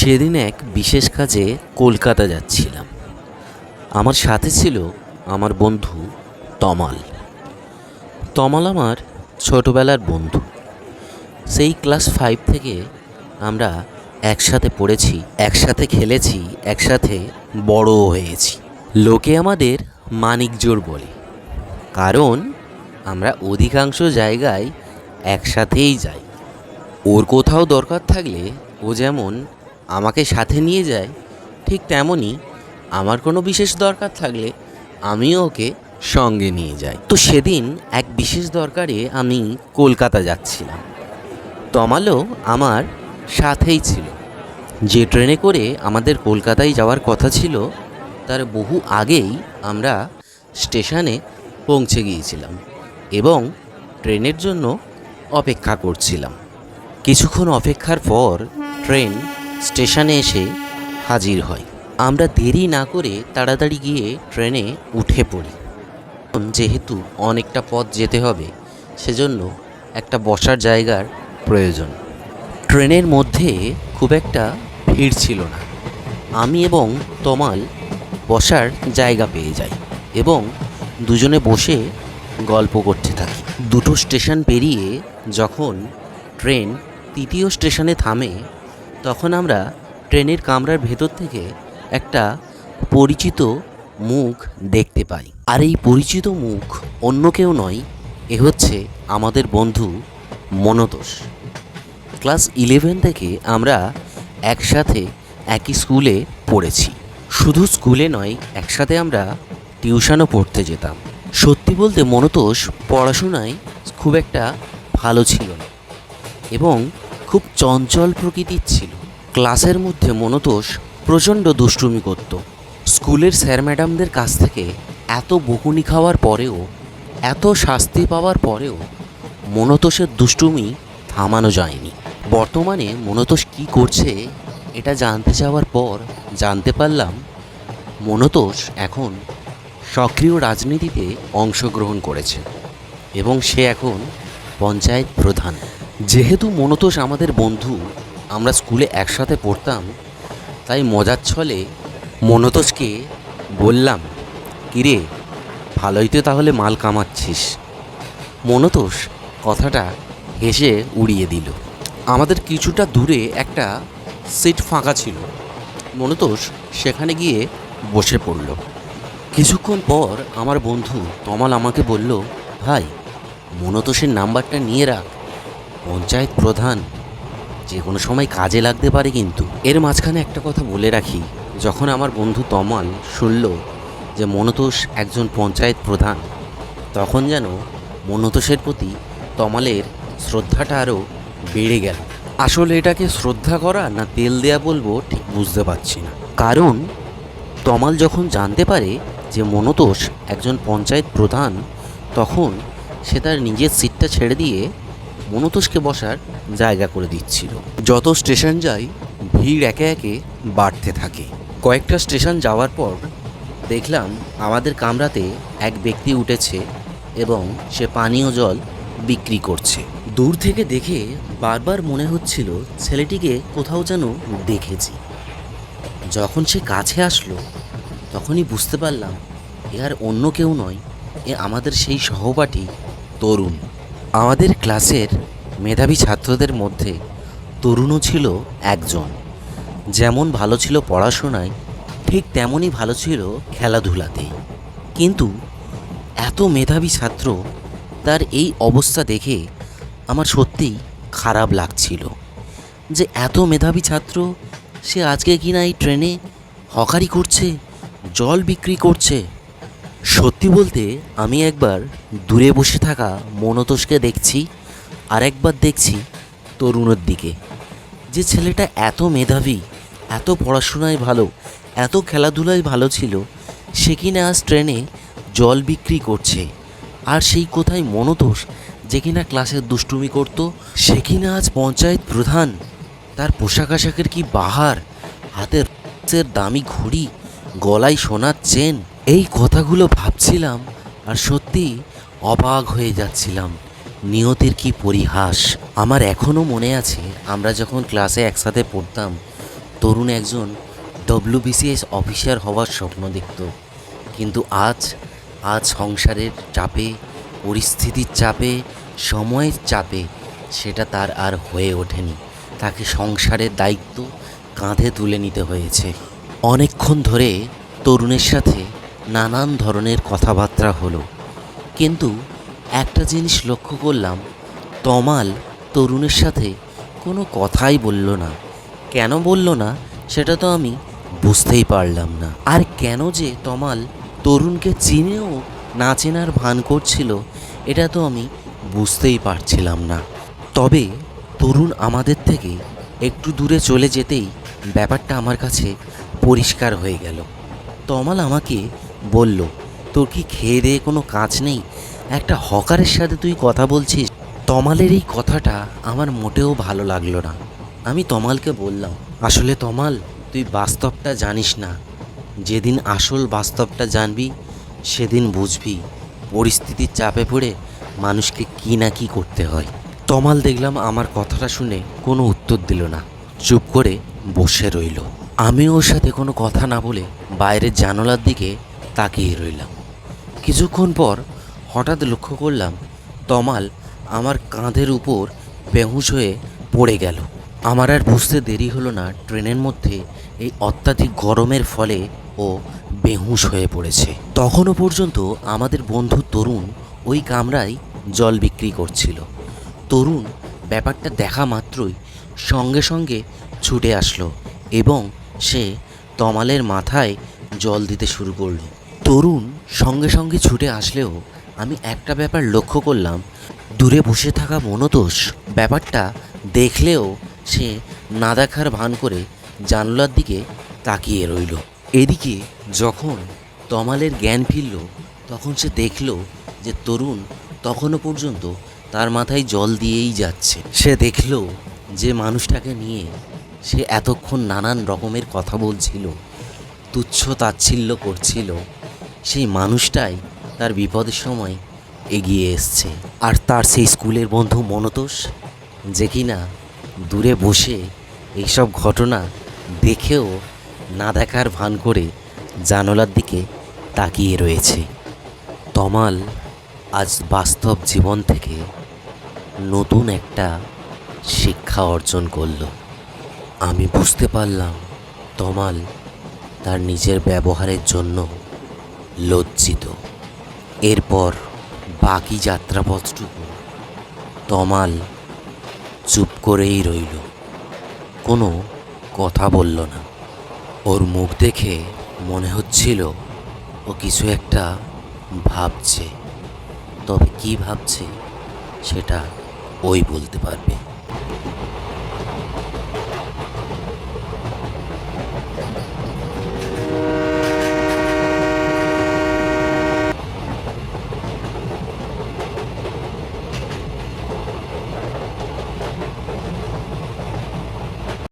সেদিন এক বিশেষ কাজে কলকাতা যাচ্ছিলাম। আমার সাথে ছিল আমার বন্ধু তমাল। তমাল আমার ছোটোবেলার বন্ধু। সেই ক্লাস 5 থেকে আমরা একসাথে পড়েছি, একসাথে খেলেছি, একসাথে বড়ও হয়েছি। লোকে আমাদের মানিকজোড় বলে, কারণ আমরা অধিকাংশ জায়গায় একসাথেই যাই। ওর কোথাও দরকার থাকলে ও যেমন আমাকে সাথে নিয়ে যায়, ঠিক তেমনই আমার কোনো বিশেষ দরকার থাকলে আমিও ওকে সঙ্গে নিয়ে যাই। তো সেদিন এক বিশেষ দরকারে আমি কলকাতা যাচ্ছিলাম। তমালও আমার সাথেই ছিল। যে ট্রেনে করে আমাদের কলকাতায় যাওয়ার কথা ছিল, তার বহু আগেই আমরা স্টেশনে পৌঁছে গিয়েছিলাম এবং ট্রেনের জন্য অপেক্ষা করছিলাম। কিছুক্ষণ অপেক্ষার পর ট্রেন স্টেশনে এসে হাজির হয়। আমরা দেরি না করে তাড়াতাড়ি গিয়ে ট্রেনে উঠে পড়ি। যেহেতু অনেকটা পথ যেতে হবে, সেজন্য একটা বসার জায়গার প্রয়োজন। ট্রেনের মধ্যে খুব একটা ভিড় ছিল না। আমি এবং তমাল বসার জায়গা পেয়ে যাই এবং দুজনে বসে গল্প করতে থাকি। দুটো স্টেশন পেরিয়ে যখন ট্রেন তৃতীয় স্টেশনে থামে, তখন আমরা ট্রেনের কামরার ভেতর থেকে একটা পরিচিত মুখ দেখতে পাই। আর এই পরিচিত মুখ অন্য কেউ নয়, এ হচ্ছে আমাদের বন্ধু মনতোষ। ক্লাস 11 থেকে আমরা একসাথে একই স্কুলে পড়েছি। শুধু স্কুলে নয়, একসাথে আমরা টিউশনও পড়তে যেতাম। সত্যি বলতে মনতোষ পড়াশোনায় খুব একটা ভালো ছিল না এবং খুব চঞ্চল প্রকৃতির ছিল। ক্লাসের মধ্যে মনতোষ প্রচণ্ড দুষ্টুমি করত। স্কুলের স্যার ম্যাডামদের কাছ থেকে এত বকুনি খাওয়ার পরেও, এত শাস্তি পাওয়ার পরেও মনতোষের দুষ্টুমি থামানো যায়নি। বর্তমানে মনতোষ কী করছে এটা জানতে চাওয়ার পর জানতে পারলাম মনতোষ এখন সক্রিয় রাজনীতিতে অংশগ্রহণ করেছে এবং সে এখন পঞ্চায়েত প্রধান। যেহেতু মনতোষ আমাদের বন্ধু, আমরা স্কুলে একসাথে পড়তাম, তাই মজার ছলে মনতোষকে বললাম, কিরে ভালোই তো তাহলে মাল কামাচ্ছিস। মনতোষ কথাটা হেসে উড়িয়ে দিল। আমাদের কিছুটা দূরে একটা সিট ফাঁকা ছিল। মনতোষ সেখানে গিয়ে বসে পড়ল। কিছুক্ষণ পর আমার বন্ধু তমাল আমাকে বলল, ভাই মনতোষের নাম্বারটা নিয়ে রাখ, পঞ্চায়েত প্রধান, যে কোনো সময় কাজে লাগতে পারে। কিন্তু এর মাঝখানে একটা কথা বলে রাখি, যখন আমার বন্ধু তমাল শুনল যে মনতোষ একজন পঞ্চায়েত প্রধান, তখন যেন মনতোষের প্রতি তমালের শ্রদ্ধাটা আরও বেড়ে গেল। আসলে এটাকে শ্রদ্ধা করা না তেল দেয়া বলবো ঠিক বুঝতে পারছি না। কারণ তমাল যখন জানতে পারে যে মনতোষ একজন পঞ্চায়েত প্রধান, তখন সে তার নিজের সিটটা ছেড়ে দিয়ে মনতোষকে বসার জায়গা করে দিচ্ছিল। যত স্টেশন যাই, ভিড় একে একে বাড়তে থাকে। কয়েকটা স্টেশন যাওয়ার পর দেখলাম আমাদের কামরাতে এক ব্যক্তি উঠেছে এবং সে পানীয় জল বিক্রি করছে। দূর থেকে দেখে বারবার মনে হচ্ছিল ছেলেটিকে কোথাও যেন দেখেছি। যখন সে কাছে আসলো, তখনই বুঝতে পারলাম এ আর অন্য কেউ নয়, এ আমাদের সেই সহপাঠী তরুণ। আমাদের ক্লাসের মেধাবী ছাত্রদের মধ্যে তরুণও ছিল একজন। যেমন ভালো ছিল পড়াশোনায়, ঠিক তেমনই ভালো ছিল খেলাধুলাতে। কিন্তু এত মেধাবী ছাত্র, তার এই অবস্থা দেখে আমার সত্যিই খারাপ লাগছিল যে এত মেধাবী ছাত্র সে আজকে কিনা এই ট্রেনে হকারি করছে, জল বিক্রি করছে। সত্যি বলতে আমি একবার দূরে বসে থাকা মনতোষকে দেখছি, আর একবার দেখছি তরুণের দিকে। যে ছেলেটা এত মেধাবী, এত পড়াশোনায় ভালো, এত খেলাধুলায় ভালো ছিল, সে কিনা আজ ট্রেনে জল বিক্রি করছে। আর সেই কোথায় মনতোষ, যে কিনা ক্লাসের দুষ্টুমি করত, সে কিনা আজ পঞ্চায়েত প্রধান। তার পোশাক আশাকের কি বাহার, হাতের দামি ঘড়ি, গলায় সোনার চেন। এই কথাগুলো ভাবছিলাম আর সত্যি অবাক হয়ে যাচ্ছিলাম। নিয়তির কি পরিহাস। আমার এখনও মনে আছে, আমরা যখন ক্লাসে একসাথে পড়তাম, তরুণ একজন ডব্লিউবিসিএস অফিসার হওয়ার স্বপ্ন দেখত, কিন্তু আজ সংসারের চাপে, পরিস্থিতির চাপে, সময়ের চাপে সেটা তার আর হয়ে ওঠেনি। তাকে সংসারের দায়িত্ব কাঁধে তুলে নিতে হয়েছে। অনেকক্ষণ ধরে তরুণের সাথে নানান ধরনের কথাবার্তা হলো, কিন্তু একটা জিনিস লক্ষ্য করলাম, তমাল তরুণের সাথে কোনো কথাই বলল না। কেন বলল না সেটা তো আমি বুঝতেই পারলাম না। আর কেন যে তমাল তরুণকে চিনেও না চেনার ভান করছিল, এটা তো আমি বুঝতেই পারছিলাম না। তবে তরুণ আমাদের থেকে একটু দূরে চলে যেতেই ব্যাপারটা আমার কাছে পরিষ্কার হয়ে গেল। তমাল আমাকে বলল, তোর কি খেয়ে দেয়ে কোনো কাজ নেই? একটা হকারের সাথে তুই কথা বলছিস? তমালের এই কথাটা আমার মোটেও ভালো লাগলো না। আমি তমালকে বললাম, আসলে তমাল, তুই বাস্তবটা জানিস না। যেদিন আসল বাস্তবটা জানবি সেদিন বুঝবি পরিস্থিতির চাপে পড়ে মানুষকে কী না কী করতে হয়। তমাল দেখলাম আমার কথাটা শুনে কোনো উত্তর দিল না, চুপ করে বসে রইল। আমি ওর সাথে কোনো কথা না বলে বাইরের জানালার দিকে তাকিয়ে রইলাম। কিছুক্ষণ পর হঠাৎ লক্ষ্য করলাম তমাল আমার কাঁধের উপর বেহুঁশ হয়ে পড়ে গেল। আমার আর বুঝতে দেরি হলো না, ট্রেনের মধ্যে এই অত্যাধিক গরমের ফলে ও বেহুঁশ হয়ে পড়েছে। তখনও পর্যন্ত আমাদের বন্ধু তরুণ ওই কামরায় জল বিক্রি করছিল। তরুণ ব্যাপারটা দেখা মাত্রই সঙ্গে সঙ্গে ছুটে আসলো এবং সে তমালের মাথায় জল দিতে শুরু করলো। তরুণ সঙ্গে সঙ্গে ছুটে আসলেও আমি একটা ব্যাপার লক্ষ্য করলাম, দূরে বসে থাকা মনতোষ ব্যাপারটা দেখলেও সে না দেখার ভান করে জানলার দিকে তাকিয়ে রইল। এদিকে যখন তমালের জ্ঞান ফিরল, তখন সে দেখল যে তরুণ তখনও পর্যন্ত তার মাথায় জল দিয়েই যাচ্ছে। সে দেখল যে মানুষটাকে নিয়ে সে এতক্ষণ নানান রকমের কথা বলছিল, তুচ্ছ তাচ্ছিল্য করছিল, সেই মানুষটাই তার বিপদের সময় এগিয়ে এসছে। আর তার সেই স্কুলের বন্ধু মনতোষ, যে কিনা দূরে বসে এইসব ঘটনা দেখেও না দেখার ভান করে জানালার দিকে তাকিয়ে রয়েছে। তমাল আজ বাস্তব জীবন থেকে নতুন একটা শিক্ষা অর্জন করল। আমি বুঝতে পারলাম তমাল তার নিজের ব্যবহারের জন্য লজ্জিত। এরপর বাকি যাত্রাপথটুকু তমাল চুপ করেই রইল, কোনো কথা বলল না। ওর মুখ দেখে মনে হচ্ছিল ও কিছু একটা ভাবছে, তবে কি ভাবছে সেটা ওই বলতে পারবে।